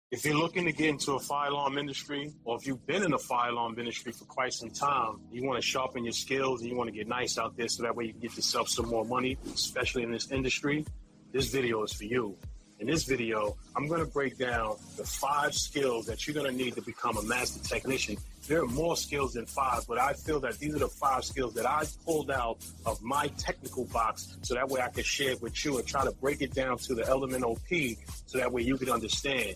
If you're looking to get into a fire alarm industry, or if you've been in the fire alarm industry for quite some time, you want to sharpen your skills and you want to get nice out there so that way you can get yourself some more money, especially in this industry, this video is for you. In this video, I'm going to break down the 5 skills that you're going to need to become a master technician. There are more skills than 5, but I feel that these are the 5 skills that I pulled out of my technical box so that way I can share it with you and try to break it down to the elemental P so that way you can understand.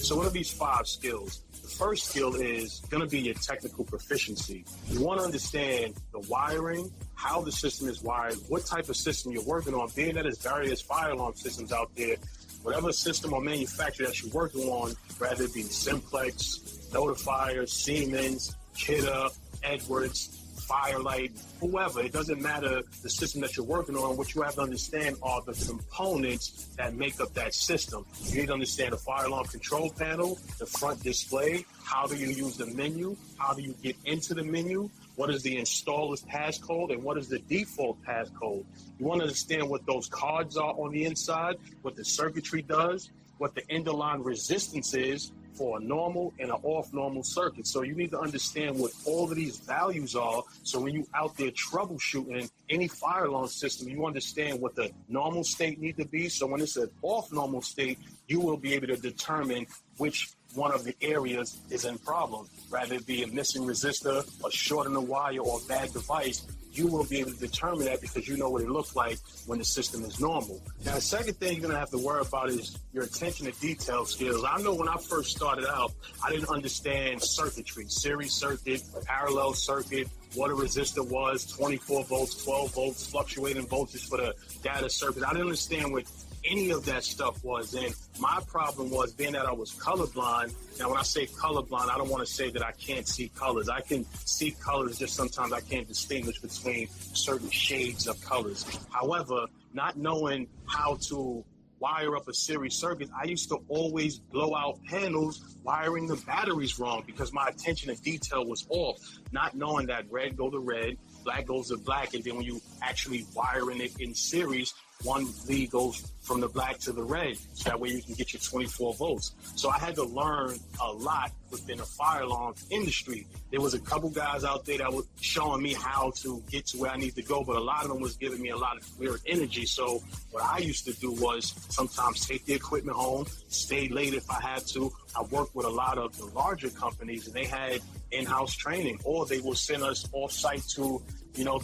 So what are these 5 skills? The first skill is going to be your technical proficiency. You want to understand the wiring, how the system is wired, what type of system you're working on, being that there's various fire alarm systems out there. Whatever system or manufacturer that you're working on, whether it be Simplex, Notifier, Siemens, Kidder, Edwards, Firelight, whoever, it doesn't matter the system that you're working on. What you have to understand are the components that make up that system. You need to understand the fire alarm control panel, the front display, how do you use the menu, how do you get into the menu, what is the installer's passcode, and what is the default passcode. You want to understand what those cards are on the inside, what the circuitry does, what the end-of-line resistance is for a normal and an off-normal circuit. So you need to understand what all of these values are, so when you out there troubleshooting any fire alarm system, you understand what the normal state need to be. So when it's an off-normal state, you will be able to determine which one of the areas is in problem. Rather it be a missing resistor, a short in the wire, or a bad device, you will be able to determine that because you know what it looks like when the system is normal. Now, the second thing you're going to have to worry about is your attention to detail skills. I know when I first started out, I didn't understand circuitry, series circuit, parallel circuit, what a resistor was, 24 volts, 12 volts, fluctuating voltage for the data circuit. I didn't understand what any of that stuff was. And my problem was being that I was colorblind. Now, when I say colorblind, I don't want to say that I can't see colors. I can see colors, just sometimes I can't distinguish between certain shades of colors. However, not knowing how to wire up a series circuit, I used to always blow out panels wiring the batteries wrong because my attention to detail was off, not knowing that red go to red, black goes to black, and then when you actually wiring it in series, one lead goes from the black to the red, so that way you can get your 24 volts. So I had to learn a lot within the fire alarm industry. There was a couple guys out there that were showing me how to get to where I need to go, but a lot of them was giving me a lot of clear energy. So what I used to do was sometimes take the equipment home, stay late if I had to. I worked with a lot of the larger companies, and they had in-house training, or they will send us off-site to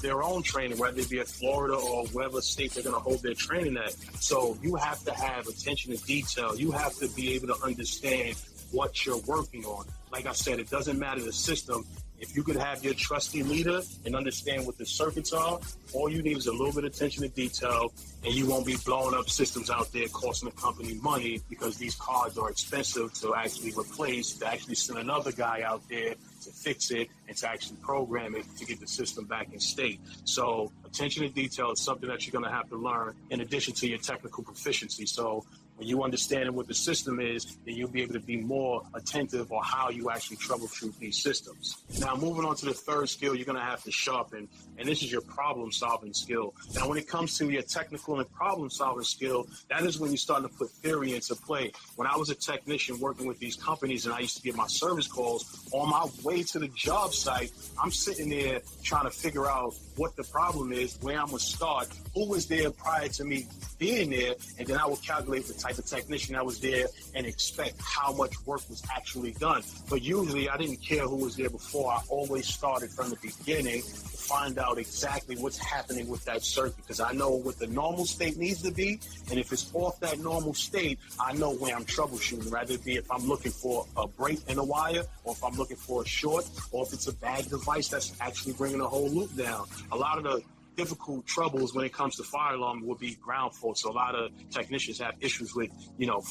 their own training, whether it be at Florida or wherever state they're going to hold their training at. So you have to have attention to detail. You have to be able to understand what you're working on. Like I said, it doesn't matter the system. If you could have your trusty leader and understand what the circuits are, all you need is a little bit of attention to detail, and you won't be blowing up systems out there costing the company money because these cards are expensive to actually replace, to actually send another guy out there to fix it and to actually program it to get the system back in state. So attention to detail is something that you're going to have to learn in addition to your technical proficiency. So when you understand what the system is, then you'll be able to be more attentive on how you actually troubleshoot these systems. Now, moving on to the third skill you're going to have to sharpen, and this is your problem-solving skill. Now, when it comes to your technical and problem-solving skill, that is when you're starting to put theory into play. When I was a technician working with these companies and I used to get my service calls, on my way to the job site, I'm sitting there trying to figure out what the problem is, where I'm going to start, who was there prior to me being there, and then I will calculate the type of technician that was there and expect how much work was actually done. But usually I didn't care who was there before. I always started from the beginning to find out exactly what's happening with that circuit, because I know what the normal state needs to be, and if it's off that normal state, I know where I'm troubleshooting, rather it be if I'm looking for a break in a wire, or if I'm looking for a short, or if it's a bad device that's actually bringing the whole loop down. A lot of the difficult troubles when it comes to fire alarm will be ground faults. So a lot of technicians have issues with,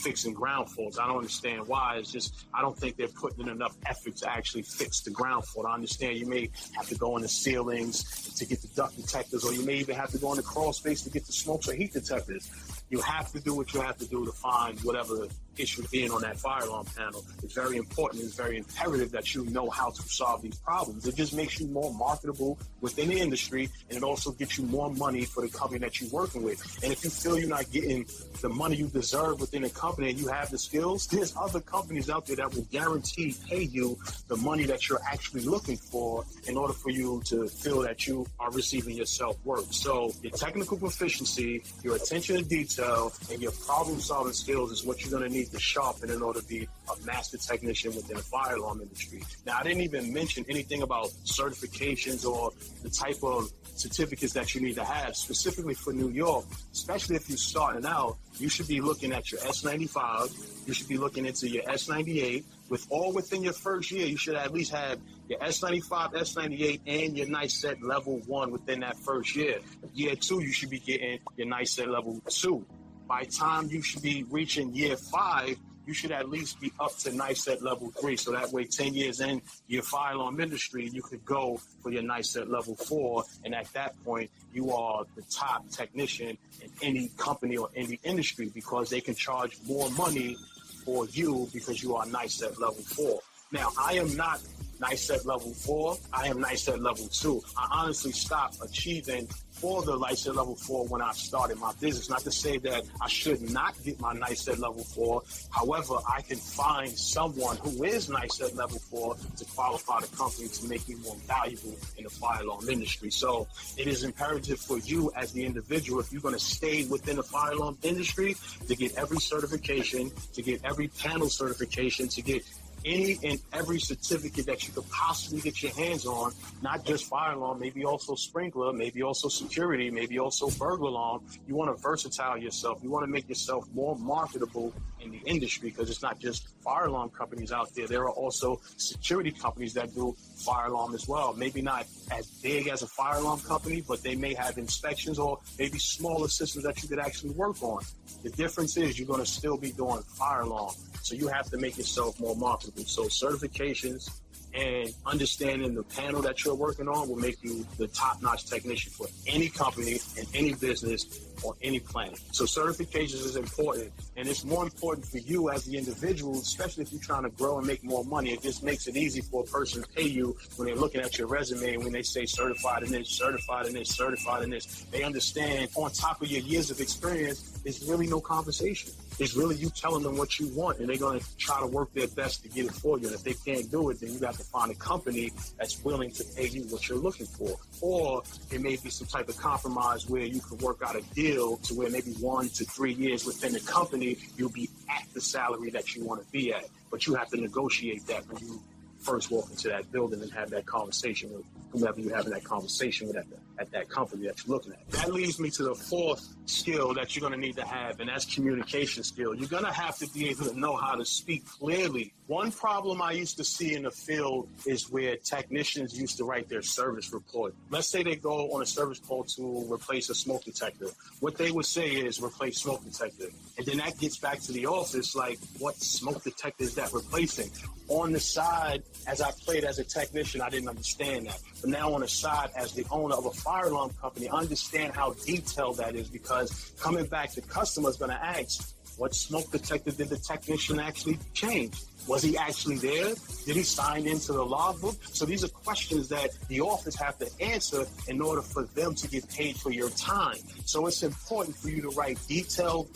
fixing ground faults. I don't understand why. It's just, I don't think they're putting in enough effort to actually fix the ground fault. I understand you may have to go in the ceilings to get the duct detectors, or you may even have to go in the crawl space to get the smokes or heat detectors. You have to do what you have to do to find whatever issue being on that fire alarm panel. It's very important. It's very imperative that you know how to solve these problems. It just makes you more marketable within the industry, and it also gets you more money for the company that you're working with. And if you feel you're not getting the money you deserve within a company and you have the skills, there's other companies out there that will guarantee pay you the money that you're actually looking for in order for you to feel that you are receiving your self-worth. So your technical proficiency, your attention to detail, and your problem-solving skills is what you're going to need to sharpen in order to be a master technician within the fire alarm industry. Now, I didn't even mention anything about certifications or the type of certificates that you need to have specifically for New York, especially if you're starting out. You should be looking at your S95. You should be looking into your S98. Within your first year, you should at least have your S95, S98, and your NICET level 1 within that first year. Year 2, you should be getting your NICET level 2. By the time you should be reaching year 5, you should at least be up to NICET level 3. So that way, 10 years in your fire alarm industry, you could go for your NICET level 4. And at that point, you are the top technician in any company or any industry because they can charge more money for you because you are NICET level 4. Now, I am not NICET level 4. I am NICET level 2. I honestly stopped achieving for the NICET level 4 when I started my business. Not to say that I should not get my NICET level 4. However, I can find someone who is NICET level 4 to qualify the company to make me more valuable in the fire alarm industry. So it is imperative for you as the individual, if you're going to stay within the fire alarm industry, to get every certification, to get every panel certification, to get any and every certificate that you could possibly get your hands on, not just fire alarm, maybe also sprinkler, maybe also security, maybe also burglar alarm. You want to versatile yourself. You want to make yourself more marketable in the industry because it's not just fire alarm companies out there. There are also security companies that do fire alarm as well. Maybe not as big as a fire alarm company, but they may have inspections or maybe smaller systems that you could actually work on. The difference is you're going to still be doing fire alarm. So you have to make yourself more marketable. So certifications and understanding the panel that you're working on will make you the top-notch technician for any company and any business on any planet. So certifications is important, and it's more important for you as the individual, especially if you're trying to grow and make more money. It just makes it easy for a person to pay you when they're looking at your resume and when they say certified in this, certified in this, certified in this. They understand on top of your years of experience, it's really no conversation. It's really you telling them what you want, and they're going to try to work their best to get it for you. And if they can't do it, then you have to find a company that's willing to pay you what you're looking for. Or it may be some type of compromise where you can work out a deal to where maybe 1 to 3 years within the company, you'll be at the salary that you want to be at. But you have to negotiate that when you first walk into that building and have that conversation with whomever you're having that conversation with at that company that you're looking at. That leads me to the fourth skill that you're going to need to have, and that's communication skill. You're going to have to be able to know how to speak clearly. One problem I used to see in the field is where technicians used to write their service report. Let's say they go on a service call to replace a smoke detector. What they would say is replace smoke detector. And then that gets back to the office like, what smoke detector is that replacing? On the side, as I played as a technician, I didn't understand that. But now on the side, as the owner of a fire alarm company, I understand how detailed that is, because coming back, the customer is going to ask, what smoke detector did the technician actually change? Was he actually there? Did he sign into the logbook? So these are questions that the office have to answer in order for them to get paid for your time. So it's important for you to write detailed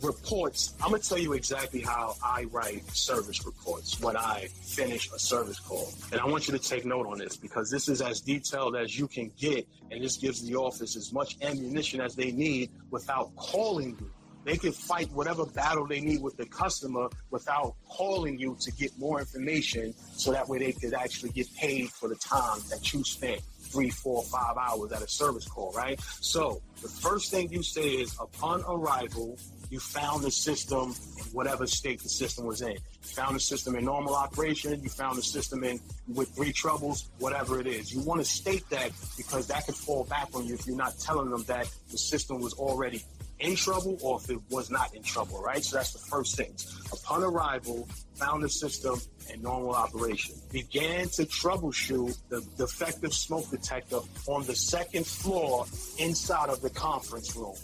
reports. I'm going to tell you exactly how I write service reports when I finish a service call. And I want you to take note on this, because this is as detailed as you can get, and this gives the office as much ammunition as they need without calling you. They can fight whatever battle they need with the customer without calling you to get more information, so that way they could actually get paid for the time that you spent 3, 4, 5 hours at a service call, right? So the first thing you say is, upon arrival, you found the system in whatever state the system was in. You found the system in normal operation, you found the system in with 3 troubles, whatever it is. You want to state that, because that could fall back on you if you're not telling them that the system was already in trouble or if it was not in trouble, right? So that's the first thing. Upon arrival, found the system in normal operation. Began to troubleshoot the defective smoke detector on the 2nd floor inside of the conference room.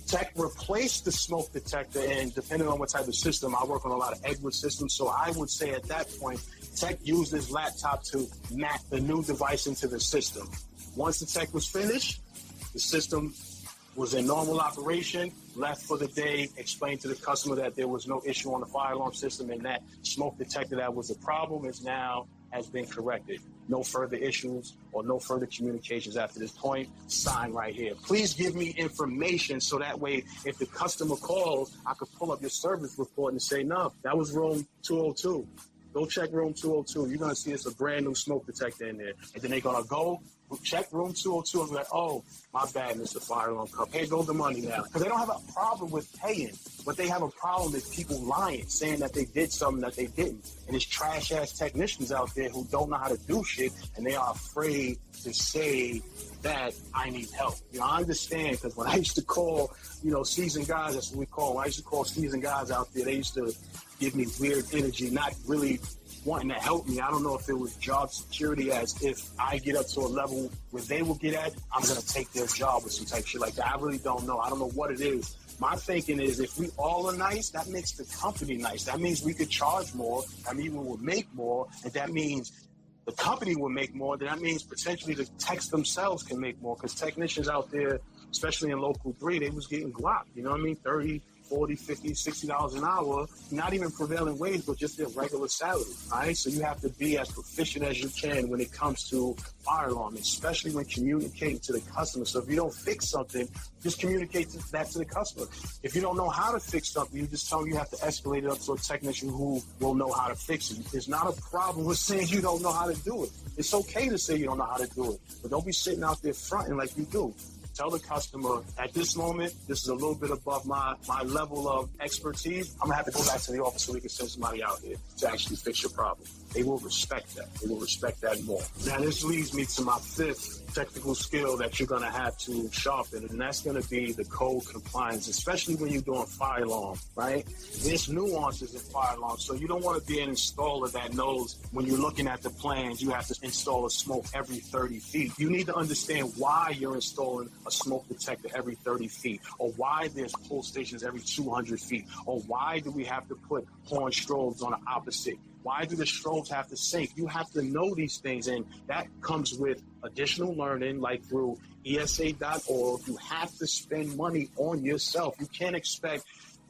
Tech replaced the smoke detector, and depending on what type of system, I work on a lot of Edward systems, so I would say at that point, tech used his laptop to map the new device into the system. Once the tech was finished, the system was in normal operation, left for the day, explained to the customer that there was no issue on the fire alarm system, and that smoke detector that was a problem has been corrected. No further issues or no further communications after this point. Sign right here. Please give me information so that way if the customer calls, I could pull up your service report and say, no, that was room 202. Go check room 202. You're going to see it's a brand new smoke detector in there. And then they're going to go check room 202 and be like, oh, my bad, Mr. Fire Alarm Company. Here goes the money now. Because they don't have a problem with paying. What they have a problem is people lying, saying that they did something that they didn't. And there's trash-ass technicians out there who don't know how to do shit, and they are afraid to say that I need help. I understand, because when I used to call, seasoned guys, that's what we call them. When I used to call seasoned guys out there, they used to give me weird energy, not really wanting to help me. I don't know if it was job security, as if I get up to a level where they will get at, I'm going to take their job or some type of shit like that. I really don't know. I don't know what it is. My thinking is if we all are nice, that makes the company nice. That means we could charge more. That means we will make more. And that means the company will make more. Then that means potentially the techs themselves can make more, because technicians out there, especially in Local 3, they was getting guap. You know what I mean? 30, 40, 50, $60 an hour, not even prevailing wage, but just their regular salary, all right? So you have to be as proficient as you can when it comes to fire alarm, especially when communicating to the customer. So if you don't fix something, just communicate that to the customer. If you don't know how to fix something, you just tell them you have to escalate it up to a technician who will know how to fix it. There's not a problem with saying you don't know how to do it. It's okay to say you don't know how to do it, but don't be sitting out there fronting like you do. Tell the customer, at this moment, this is a little bit above my level of expertise. I'm going to have to go back to the office so we can send somebody out here to actually fix your problem. They will respect that. They will respect that more. Now, this leads me to my fifth technical skill that you're going to have to sharpen, and that's going to be the code compliance, especially when you're doing fire alarm, right? There's nuances in fire alarm, so you don't want to be an installer that knows when you're looking at the plans, you have to install a smoke every 30 feet. You need to understand why you're installing a smoke detector every 30 feet, or why there's pull stations every 200 feet, or why do we have to put horn strobes on the opposite? Why do the strobes have to sync? You have to know these things, and that comes with additional learning, like through ESA.org. You have to spend money on yourself. You can't expect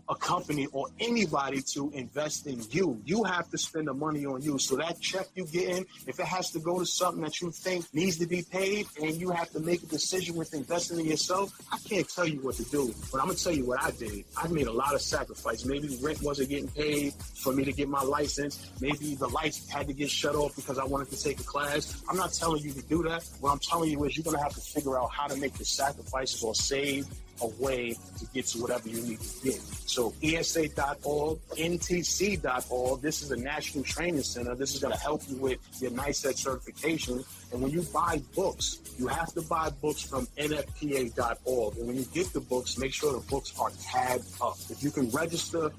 a company or anybody to invest in you. You have to spend the money on you. So that check you get in, if it has to go to something that you think needs to be paid, and you have to make a decision with investing in yourself, I can't tell you what to do, but I'm going to tell you what I did. I made a lot of sacrifice. Maybe the rent wasn't getting paid for me to get my license. Maybe the lights had to get shut off because I wanted to take a class. I'm not telling you to do that. What I'm telling you is you're going to have to figure out how to make the sacrifices or save a way to get to whatever you need to get. So ESA.org, NTC.org, this is a national training center. This is going to help you with your NICET certification. And when you buy books, you have to buy books from NFPA.org. And when you get the books, make sure the books are tagged up. If you can register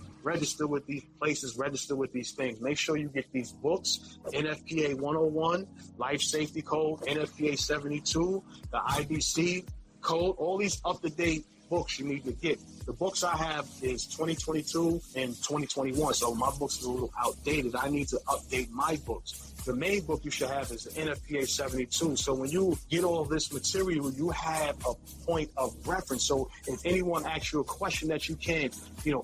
with these places, register with these things. Make sure you get these books, NFPA 101, Life Safety Code, NFPA 72, the IBC code, all these up-to-date books you need to get. The books I have is 2022 and 2021, so my books is a little outdated. I need to update my books. The main book you should have is the NFPA 72. So when you get all this material, you have a point of reference. So if anyone asks you a question that you can't,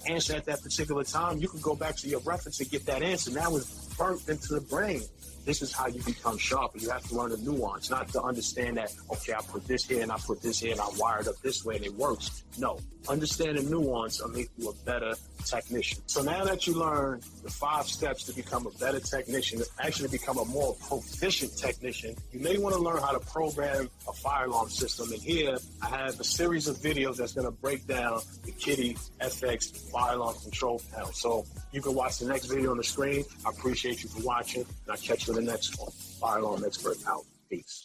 answer at that particular time, you can go back to your reference and get that answer. Now it's burnt into the brain. This is how you become sharper. You have to learn the nuance, not to understand that, okay, I put this here and I put this here and I wired up this way and it works. No, understand the nuance will make you a better technician. So now that you learn the 5 steps to become a better technician, actually become a more proficient technician, you may want to learn how to program a fire alarm system. And here I have a series of videos that's going to break down the Kitty FX fire alarm control panel. So you can watch the next video on the screen. I appreciate you for watching, and I'll catch you in the next one. Fire alarm expert out. Peace.